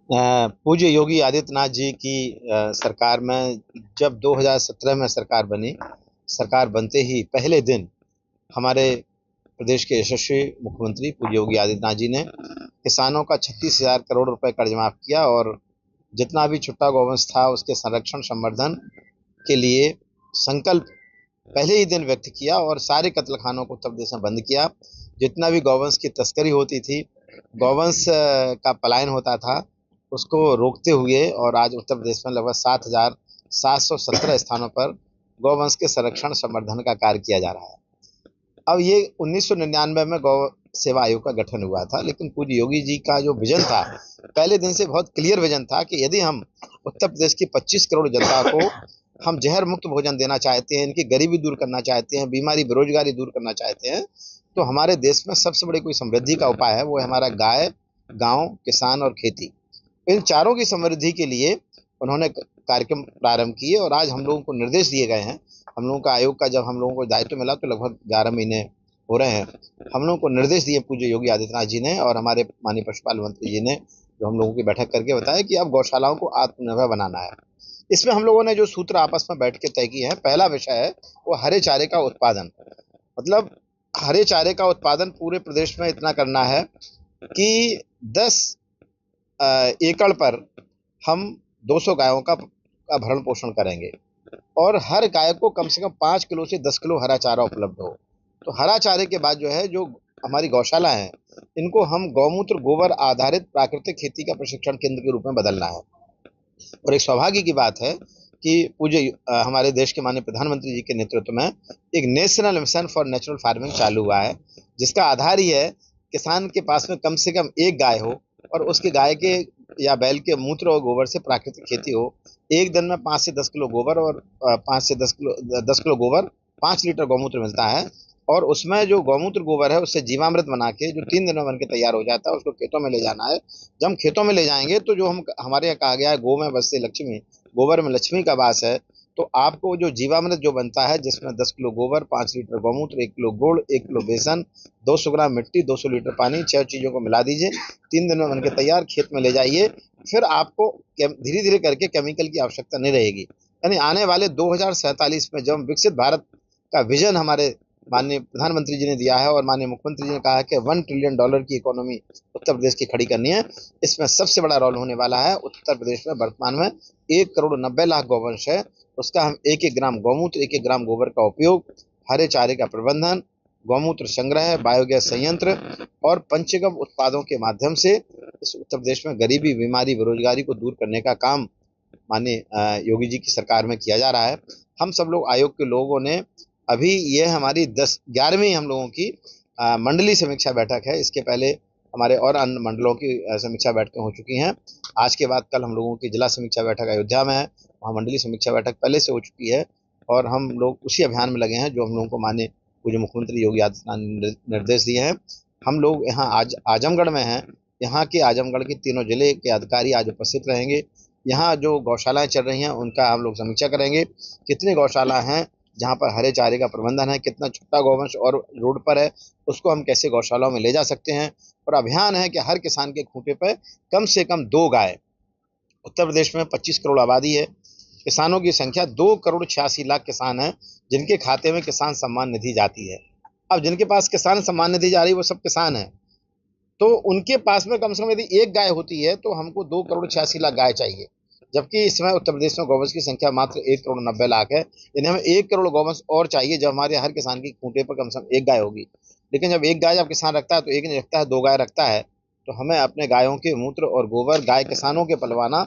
पूज्य योगी आदित्यनाथ जी की सरकार में जब 2017 में सरकार बनी, सरकार बनते ही पहले दिन हमारे प्रदेश के यशस्वी मुख्यमंत्री पूज्य योगी आदित्यनाथ जी ने किसानों का 36,000 करोड़ रुपए कर्ज माफ किया और जितना भी छुट्टा गौवंश था उसके संरक्षण संवर्धन के लिए संकल्प पहले ही दिन व्यक्त किया और सारे कत्लखानों को उत्तर प्रदेश में बंद किया। जितना भी गौवंश की तस्करी होती थी, गौवंश का पलायन होता था, उसको रोकते हुए और आज उत्तर प्रदेश में लगभग 7,717 स्थानों पर गौवंश के संरक्षण संवर्धन का कार्य किया जा रहा है। अब ये 1999 में गौ सेवा आयोग का गठन हुआ था, लेकिन पूज्य योगी जी का जो विजन था, पहले दिन से बहुत क्लियर विजन था कि यदि हम उत्तर प्रदेश की 25 करोड़ जनता को हम जहर मुक्त भोजन देना चाहते हैं, इनकी गरीबी दूर करना चाहते हैं, बीमारी बेरोजगारी दूर करना चाहते हैं, तो हमारे देश में सबसे बड़ी कोई समृद्धि का उपाय है वो है हमारा गाय, गांव, किसान और खेती। इन चारों की समृद्धि के लिए उन्होंने कार्यक्रम प्रारंभ किए और आज हम लोगों को निर्देश दिए गए हैं। हम लोगों का आयोग का जब हम लोगों को दायित्व मिला तो लगभग 11 महीने हो रहे हैं। हम लोगों को निर्देश दिए पूज्य योगी आदित्यनाथ जी ने और हमारे माननीय पशुपालन मंत्री जी ने, जो हम लोगों की बैठक करके बताया कि अब गौशालाओं को आत्मनिर्भर बनाना है। इसमें हम लोगों ने जो सूत्र आपस में बैठ के तय किए हैं, पहला विषय है वो हरे चारे का उत्पादन। मतलब हरे चारे का उत्पादन पूरे प्रदेश में इतना करना है कि 10 एकड़ पर हम 200 गायों का भरण पोषण करेंगे और हर गाय को कम से कम 5 किलो से 10 किलो हरा चारा उपलब्ध हो। तो हरा चारे के बाद जो है, जो हमारी गौशाला है, इनको हम गौमूत्र गोबर आधारित प्राकृतिक खेती का प्रशिक्षण केंद्र के रूप में बदलना है। और एक सौभाग्य की बात है कि पूज्य हमारे देश के माननीय प्रधानमंत्री जी के नेतृत्व में एक national mission for natural farming चालू हुआ है, जिसका आधार ही है किसान के पास में कम से कम एक गाय हो और उसके गाय के या बैल के मूत्र और गोबर से प्राकृतिक खेती हो। एक दिन में 5 से 10 किलो गोबर और 5 से 10 किलो गोबर, 5 लीटर गौमूत्र मिलता है और उसमें जो गौमूत्र गोबर है उससे जीवामृत बना के जो 3 दिनों में बनके तैयार हो जाता है, उसको खेतों में ले जाना है। जब हम खेतों में ले जाएंगे तो जो हम हमारे यहाँ कहा गया है गो में बसते लक्ष्मी, गोबर में लक्ष्मी का वास है, तो आपको जो जीवामृत जो बनता है जिसमें 10 किलो गोबर, 5 लीटर गौमूत्र, 1 किलो गुड़, 1 किलो बेसन, 200 ग्राम मिट्टी, 200 लीटर पानी, 6 चीज़ों को मिला दीजिए, 3 दिन में बनके तैयार, खेत में ले जाइए। फिर आपको धीरे धीरे करके केमिकल की आवश्यकता नहीं रहेगी। यानी आने वाले 2047 में जब विकसित भारत का विजन हमारे माननीय प्रधानमंत्री जी ने दिया है और माननीय मुख्यमंत्री जी ने कहा है कि $1 ट्रिलियन की इकोनॉमी उत्तर प्रदेश की खड़ी करनी है, इसमें सबसे बड़ा रोल होने वाला है। उत्तर प्रदेश में वर्तमान में 1,90,00,000 गौवंश है, उसका हम 1-1 ग्राम गौमूत्र, 1-1 ग्राम गोबर का उपयोग, हरे चारे का प्रबंधन, गौमूत्र संग्रह, बायोगैस संयंत्र और पंचगव्य उत्पादों के माध्यम से इस उत्तर प्रदेश में गरीबी, बीमारी, बेरोजगारी को दूर करने का काम माननीय योगी जी की सरकार में किया जा रहा है। हम सब लोग आयोग के लोगों ने अभी ये हमारी 11वीं हम लोगों की मंडलीय समीक्षा बैठक है। इसके पहले हमारे और अन्य मंडलों की समीक्षा बैठकें हो चुकी हैं। आज के बाद कल हम लोगों की जिला समीक्षा बैठक अयोध्या में है, वहाँ मंडलीय समीक्षा बैठक पहले से हो चुकी है और हम लोग उसी अभियान में लगे हैं जो हम लोगों को माननीय पूज्य मुख्यमंत्री योगी आदित्यनाथ ने निर्देश दिए हैं। हम लोग यहाँ आज आजमगढ़ में हैं, यहाँ के आजमगढ़ के तीनों जिले के अधिकारी आज उपस्थित रहेंगे। यहाँ जो गौशालाएं चल रही हैं उनका हम लोग समीक्षा करेंगे, कितनी गौशाला हैं जहाँ पर हरे चारे का प्रबंधन है, कितना छुट्टा गौवंश और रोड पर है, उसको हम कैसे गौशालाओं में ले जा सकते हैं। और अभियान है कि हर किसान के खूंटे पर कम से कम 2 गाय। उत्तर प्रदेश में 25 करोड़ आबादी है, किसानों की संख्या 2,86,00,000 किसान हैं जिनके खाते में किसान सम्मान निधि जाती है। अब जिनके पास किसान सम्मान निधि जा रही है वो सब किसान हैं, तो उनके पास में कम से कम यदि एक गाय होती है तो हमको 2,86,00,000 गाय चाहिए, जबकि इस समय उत्तर प्रदेश में गौवंश की संख्या मात्र 1,90,00,000 है। यानी हमें 1 करोड़ गौवंश और चाहिए जब हमारे हर किसान की खूंटे पर कम से कम एक गाय होगी। लेकिन जब एक गाय जब किसान रखता है तो एक नहीं रखता है, 2 गाय रखता है, तो हमें अपने गायों के मूत्र और गोबर गाय किसानों के पलवाना,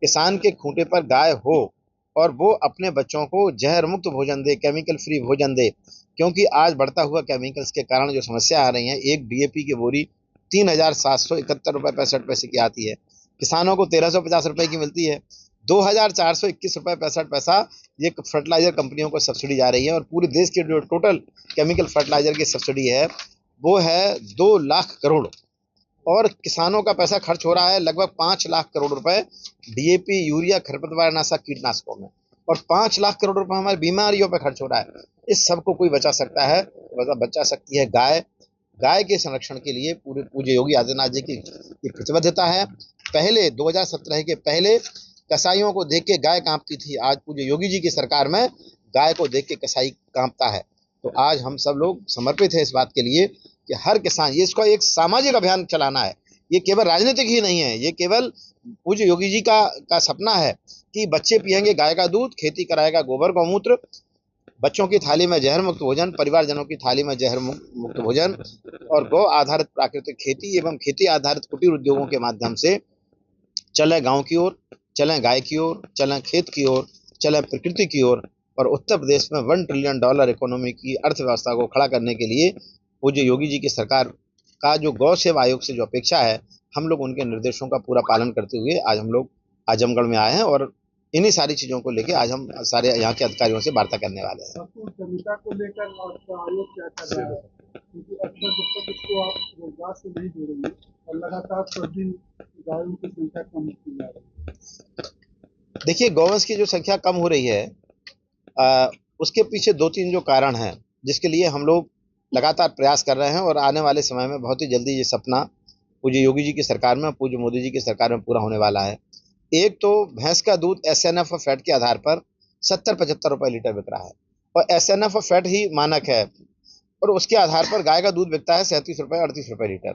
किसान के खूंटे पर गाय हो और वो अपने बच्चों को जहर मुक्त भोजन दे, केमिकल फ्री भोजन दे। क्योंकि आज बढ़ता हुआ केमिकल्स के कारण जो समस्या आ रही है, एक डीएपी की बोरी 3,771.65 रुपये की आती है, किसानों को 1,350 रुपये की मिलती है। 2,421.65 रुपये ये फर्टिलाइजर कंपनियों को सब्सिडी जा रही है और पूरे देश की जो टोटल केमिकल फर्टिलाइजर की सब्सिडी है वो है 2 लाख करोड़ और किसानों का पैसा खर्च हो रहा है लगभग 5 लाख करोड़ रुपए डीएपी, यूरिया, खरपतवार नाशक, कीटनाशकों में, और 5 लाख करोड़ रुपए हमारी बीमारियों पर खर्च हो रहा है। इस सब को कोई बचा सकता है, बचा सकती है गाय। गाय के संरक्षण के लिए पूरे पूज्य योगी आदित्यनाथ जी की प्रतिबद्धता है। पहले 2017 के पहले कसाईयों को देख के गाय कांपती थी, आज पूज्य योगी जी की सरकार में गाय को देख के कसाई कांपता है। तो आज हम सब लोग समर्पित हैं इस बात के लिए कि हर किसान, ये इसको एक सामाजिक अभियान चलाना है, ये केवल राजनीतिक ही नहीं है, ये केवल पूज्य योगी जी का सपना है कि बच्चे पिएंगे गाय का दूध, खेती कराएगा गोबर गौमूत्र, बच्चों की थाली में जहर मुक्त भोजन, परिवारजनों की थाली में जहर मुक्त भोजन, और गौ आधारित प्राकृतिक खेती एवं खेती आधारित कुटीर उद्योगों के माध्यम से चलें गांव की ओर, चलें गाय की ओर, चलें खेत की ओर, चलें प्रकृति की ओर, और उत्तर प्रदेश में $1 ट्रिलियन इकोनॉमी की अर्थव्यवस्था को खड़ा करने के लिए पूज्य योगी जी की सरकार का जो गौ सेवा आयोग से जो अपेक्षा है, हम लोग उनके निर्देशों का पूरा पालन करते हुए आज हम लोग आजमगढ़ में आए हैं, और इन्हीं सारी चीजों को लेकर आज हम सारे यहाँ के अधिकारियों से वार्ता करने वाले हैं। जनता को लेकर आपका आयोग क्या कर रहा है, क्योंकि अक्सर जब तक इसको आप रोजगार से नहीं जोड़ेंगे और लगातार प्रतिदिन गायों की संख्या कम होती जा रही है। देखिए, गौवंश की जो संख्या कम हो रही है, उसके पीछे 2-3 जो कारण हैं, जिसके लिए हम लोग लगातार प्रयास कर रहे हैं, और आने वाले समय में बहुत ही जल्दी ये सपना पूज्य योगी जी की सरकार में, पूज्य मोदी जी की सरकार में पूरा होने वाला है। एक तो भैंस का दूध SNF और फैट के आधार पर 70-75 रुपए लीटर बिक रहा है, और SNF और फैट ही मानक है, और उसके आधार पर गाय का दूध बिकता है 37 रुपए 38 रुपए लीटर।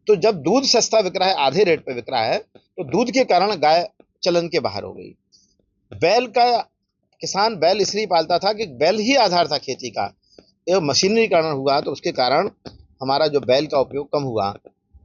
तो जब दूध सस्ता बिक रहा है, आधे रेट पे बिक रहा है, तो दूध के कारण गाय चलन के बाहर हो गई। बैल का किसान बैल इसलिए पालता था कि बैल ही आधार था खेती का, ये मशीनरीकरण हुआ तो उसके कारण हमारा जो बैल का उपयोग कम हुआ।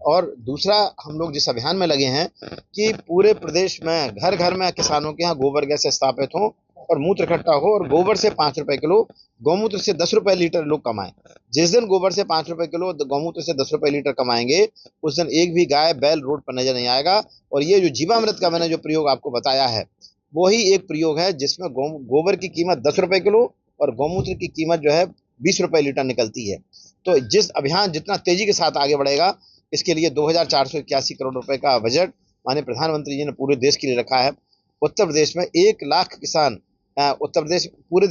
और दूसरा, हम लोग जिस अभियान में लगे हैं कि पूरे प्रदेश में घर घर में किसानों के यहाँ गोबर गैस स्थापित हो और मूत्र इकट्ठा हो, और गोबर से 5 रुपए किलो, गौमूत्र से 10 रुपए लीटर लोग कमाएं। जिस दिन गोबर से 5 रुपए किलो, गौमूत्र से 10 रुपए लीटर कमाएंगे, उस दिन एक भी गाय बैल रोड पर नजर नहीं आएगा। और ये जो जीवामृत का मैंने जो प्रयोग आपको बताया है, वो ही एक प्रयोग है जिसमें गोबर की कीमत 10 रुपए किलो और गौमूत्र की कीमत जो है 20 रुपए लीटर निकलती है। तो जिस अभियान जितना तेजी के साथ आगे बढ़ेगा, इसके लिए 2481 करोड़ रुपए का बजट माननीय प्रधानमंत्री जी ने पूरे देश के लिए रखा है। उत्तर प्रदेश में 1 लाख किसान, उत्तर प्रदेश पूरे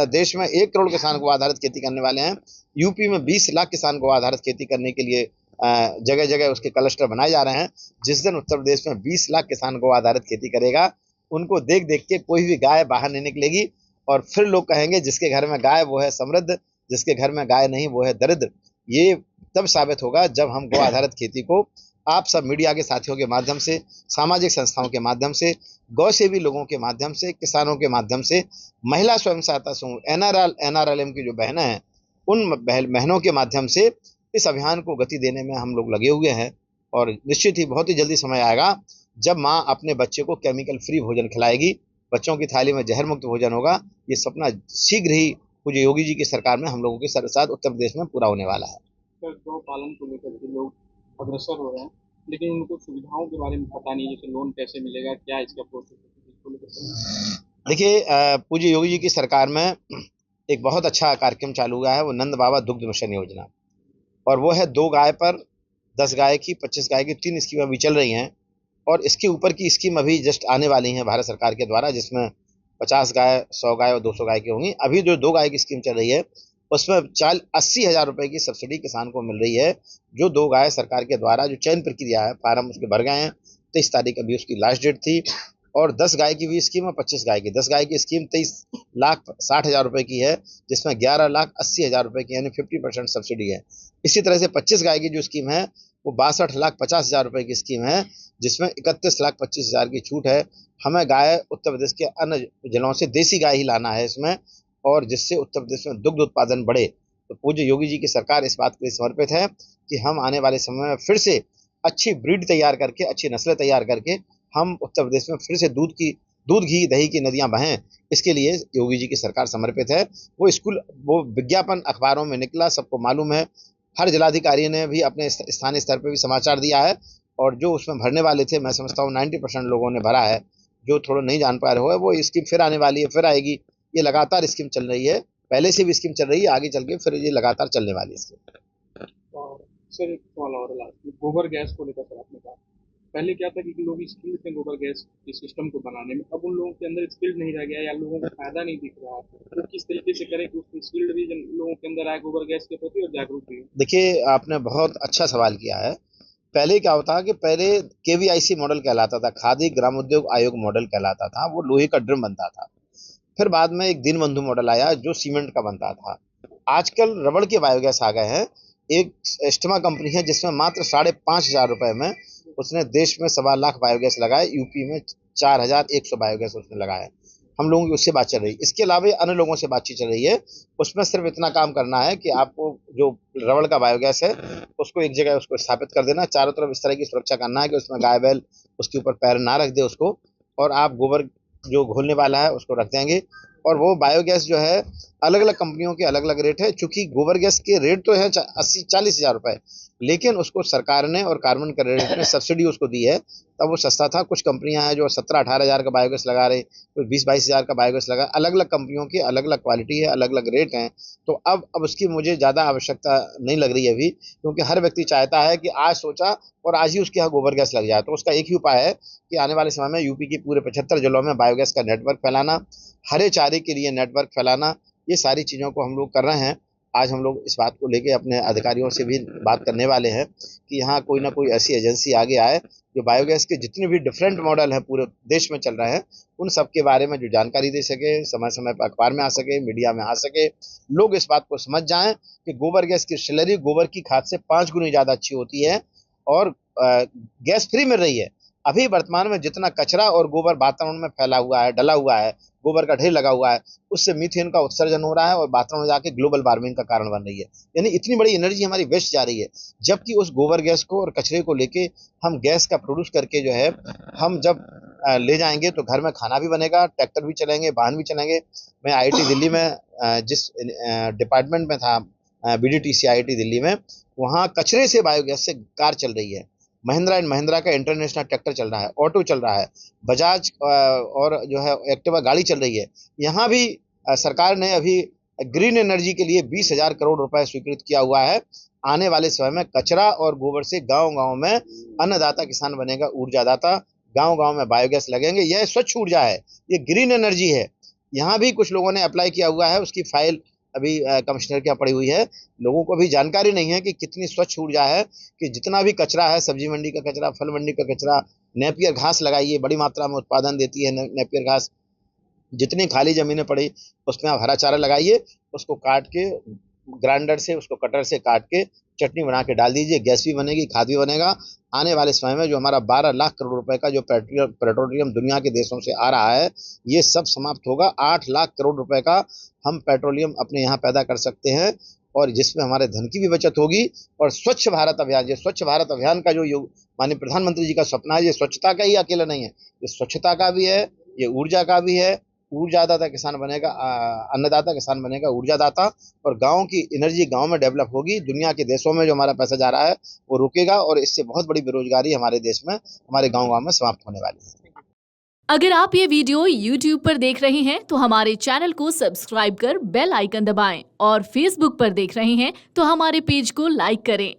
देश में 1 करोड़ किसान को आधारित खेती करने वाले हैं। यूपी में 20 लाख किसान को आधारित खेती करने के लिए जगह जगह उसके क्लस्टर बनाए जा रहे हैं। जिस दिन उत्तर प्रदेश में 20 लाख किसान को आधारित खेती करेगा, उनको देख देख के कोई भी गाय बाहर नहीं निकलेगी, और फिर लोग कहेंगे जिसके घर में गाय वो है समृद्ध, जिसके घर में गाय नहीं वो है दरिद्र। ये तब साबित होगा जब हम गौ आधारित खेती को आप सब मीडिया के साथियों के माध्यम से, सामाजिक संस्थाओं के माध्यम से, गौ सेवी लोगों के माध्यम से, किसानों के माध्यम से, महिला स्वयं सहायता समूह NRLM की जो बहनें हैं, उन बहनों के माध्यम से इस अभियान को गति देने में हम लोग लगे हुए हैं। और निश्चित ही बहुत ही जल्दी समय आएगा जब माँ अपने बच्चे को केमिकल फ्री भोजन खिलाएगी, बच्चों की थाली में जहर मुक्त भोजन होगा। ये सपना शीघ्र ही पूज्य योगी जी की सरकार में हम लोगों के साथ उत्तर प्रदेश में पूरा होने वाला है। गौ पालन को लेकर के लोग अग्रसर हो रहे हैं, लेकिन उनको सुविधाओं के बारे में पता नहीं, जैसे लोन कैसे मिलेगा, क्या इसका प्रोसेस है। देखिए, पूज्य योगी जी की सरकार में एक बहुत अच्छा कार्यक्रम चालू हुआ है, वो नंद बाबा दुग्ध मिशन योजना, और वो है 2 गाय पर 10 गाय की, 25 गाय की 3 स्कीम अभी चल रही हैं। और इसके ऊपर की स्कीम अभी जस्ट आने वाली है भारत सरकार के द्वारा, जिसमें 50 गाय, 100 गाय और 200 गाय की होंगी। अभी जो 2 गाय की स्कीम चल रही है, उसमें 80,000 रुपए की सब्सिडी किसान को मिल रही है। जो 2 गाय सरकार के द्वारा जो चयन प्रक्रिया है, फार्म उसके भर गए हैं, 23 तारीख अभी उसकी लास्ट डेट थी। और 10 गाय की भी स्कीम है, 25 गाय की। 10 गाय की स्कीम 23,60,000 रुपए की है, जिसमें 11,80,000 रुपए की यानी 50% सब्सिडी है। इसी तरह से 25 गाय की जो स्कीम है, वो 62,50,000 रुपए की स्कीम है, जिसमें 31,25,000 की छूट है। हमें गाय उत्तर प्रदेश के अन्य जिलों से देसी गाय ही लाना है इसमें, और जिससे उत्तर प्रदेश में दुग्ध उत्पादन बढ़े। तो पूज्य योगी जी की सरकार इस बात के लिए समर्पित है कि हम आने वाले समय में फिर से अच्छी ब्रीड तैयार करके, अच्छी नस्लें तैयार करके हम उत्तर प्रदेश में फिर से दूध घी दही की नदियां बहें, इसके लिए योगी जी की सरकार समर्पित है। वो विज्ञापन अखबारों में निकला, सबको मालूम है। हर जिलाधिकारी ने भी अपने स्थानीय स्तर पर भी समाचार दिया है, और जो उसमें भरने वाले थे, मैं समझता हूँ 90% लोगों ने भरा है। जो थोड़ा नहीं जान पा रहे हो, वो स्कीम फिर आने वाली है, फिर आएगी। ये लगातार स्कीम चल रही है, पहले से भी स्कीम चल रही है, आगे चल के फिर ये लगातार चलने वाली है स्कीम। और सर एक सवाल और गोबर गैस को लेकर सर आपने कहा, पहले क्या था कि लोग स्किल्ड थे गोबर गैस के सिस्टम को बनाने में, अब उन लोगों के अंदर स्किल्ड नहीं रह गया या लोगों को फायदा नहीं दिख रहा, तो किस तरीके से करें कि उस स्किल्ड भी लोगों के अंदर आए गोबर गैस के प्रति और जागरूक भी हो। देखिए, आपने बहुत अच्छा सवाल किया है पहले क्या होता कि पहले KVIC मॉडल कहलाता था, खादी ग्रामोद्योग आयोग मॉडल कहलाता था, वो लोहे का ड्रम बनता था। फिर बाद में एक दीनबंधु मॉडल आया जो सीमेंट का बनता था। आजकल रबड़ के बायोगैस आ गए हैं। एक एस्टमा कंपनी है जिसमें मात्र 5,500 रुपए में उसने देश में 1.25 लाख बायोगैस लगाए, यूपी में 4,100 बायोगैस उसने लगाए। हम लोगों की उससे बात चल रही है। इसके अलावा अन्य लोगों से बातचीत चल रही है। उसमें सिर्फ इतना काम करना है कि आपको जो रबड़ का बायोगैस है उसको एक जगह उसको स्थापित कर देना, चारों तरफ इस तरह की सुरक्षा करना है कि उसमें गाय बैल उसके ऊपर पैर ना रख दे उसको, और आप गोबर जो घोलने वाला है उसको रख देंगे। और वो बायोगैस जो है अलग अलग कंपनियों के अलग अलग रेट है, चूंकि गोबर गैस के रेट तो है 80-40 हज़ार रुपए, लेकिन उसको सरकार ने और कार्बन क्रेडिट ने सब्सिडी उसको दी है, तब वो सस्ता था। कुछ कंपनियां हैं जो 17-18 हज़ार का बायोगैस लगा रहे, कोई 20-22 हज़ार का बायोगैस लगा। अलग अलग कंपनियों की अलग अलग क्वालिटी है, अलग अलग रेट हैं। तो अब उसकी मुझे ज़्यादा आवश्यकता नहीं लग रही है अभी, क्योंकि हर व्यक्ति चाहता है कि आज सोचा और आज ही उसके यहाँ गोबर गैस लग जाए। तो उसका एक ही उपाय है कि आने वाले समय में यूपी की पूरे 75 जिलों में बायोगैस का नेटवर्क फैलाना, हरे चारे के लिए नेटवर्क फैलाना, ये सारी चीज़ों को हम लोग कर रहे हैं। आज हम लोग इस बात को लेके अपने अधिकारियों से भी बात करने वाले हैं कि यहाँ कोई ना कोई ऐसी एजेंसी आगे आए जो बायोगैस के जितने भी डिफरेंट मॉडल हैं पूरे देश में चल रहे हैं उन सब के बारे में जो जानकारी दे सके, समय समय पर अखबार में आ सके, मीडिया में आ सके, लोग इस बात को समझ जाएं कि गोबर गैस की स्लरी गोबर की खाद से 5 गुनी ज़्यादा अच्छी होती है और गैस फ्री मिल रही है। अभी वर्तमान में जितना कचरा और गोबर वातावरण में फैला हुआ है, डला हुआ है, गोबर का ढेर लगा हुआ है, उससे मीथेन का उत्सर्जन हो रहा है और वातावरण में जाके ग्लोबल वार्मिंग का कारण बन रही है। यानी इतनी बड़ी एनर्जी हमारी वेस्ट जा रही है, जबकि उस गोबर गैस को और कचरे को लेके हम गैस का प्रोड्यूस करके जो है हम जब ले जाएंगे तो घर में खाना भी बनेगा, ट्रैक्टर भी चलेंगे, वाहन भी चलेंगे। मैं IIT दिल्ली में जिस डिपार्टमेंट में था, BDTC IIT दिल्ली में, वहाँ कचरे से बायोगैस से कार चल रही है। महिंद्रा एंड महिंद्रा का इंटरनेशनल ट्रैक्टर चल रहा है, ऑटो चल रहा है, बजाज और जो है एक्टिवा गाड़ी चल रही है। यहाँ भी सरकार ने अभी ग्रीन एनर्जी के लिए 20,000 करोड़ रुपए स्वीकृत किया हुआ है। आने वाले समय में कचरा और गोबर से गांव-गांव में अन्नदाता किसान बनेगा ऊर्जादाता, गांव-गांव में बायोगैस लगेंगे। यह स्वच्छ ऊर्जा है, ये ग्रीन एनर्जी है। यहाँ भी कुछ लोगों ने अप्लाई किया हुआ है, उसकी फाइल अभी कमिश्नर के यहाँ पड़ी हुई है। लोगों को भी जानकारी नहीं है कि कितनी स्वच्छ ऊर्जा है, कि जितना भी कचरा है, सब्जी मंडी का कचरा, फल मंडी का कचरा, नेपियर घास लगाइए, बड़ी मात्रा में उत्पादन देती है नेपियर घास। जितनी खाली ज़मीनें पड़ी उसमें आप हरा चारा लगाइए, उसको काट के ग्राइंडर से, उसको कटर से काट के चटनी बना के डाल दीजिए, गैस भी बनेगी, खाद भी बनेगा। आने वाले समय में जो हमारा 12 लाख करोड़ रुपए का जो पेट्रोलियम दुनिया के देशों से आ रहा है, ये सब समाप्त होगा। 8 लाख करोड़ रुपए का हम पेट्रोलियम अपने यहाँ पैदा कर सकते हैं, और जिसमें हमारे धन की भी बचत होगी। और स्वच्छ भारत अभियान, ये स्वच्छ भारत अभियान का जो माननीय प्रधानमंत्री जी का सपना है, ये स्वच्छता का ही अकेला नहीं है, ये स्वच्छता का भी है, ये ऊर्जा का भी है। ऊर्जादाता किसान बनेगा, अन्नदाता किसान बनेगा ऊर्जादाता, और गाँव की एनर्जी गाँव में डेवलप होगी। दुनिया के देशों में जो हमारा पैसा जा रहा है वो रुकेगा, और इससे बहुत बड़ी बेरोजगारी हमारे देश में, हमारे गाँव-गाँव में समाप्त होने वाली है। अगर आप ये वीडियो YouTube पर देख रहे हैं तो हमारे चैनल को सब्सक्राइब कर बेल आइकन दबाएं, और Facebook पर देख रहे हैं तो हमारे पेज को लाइक करें।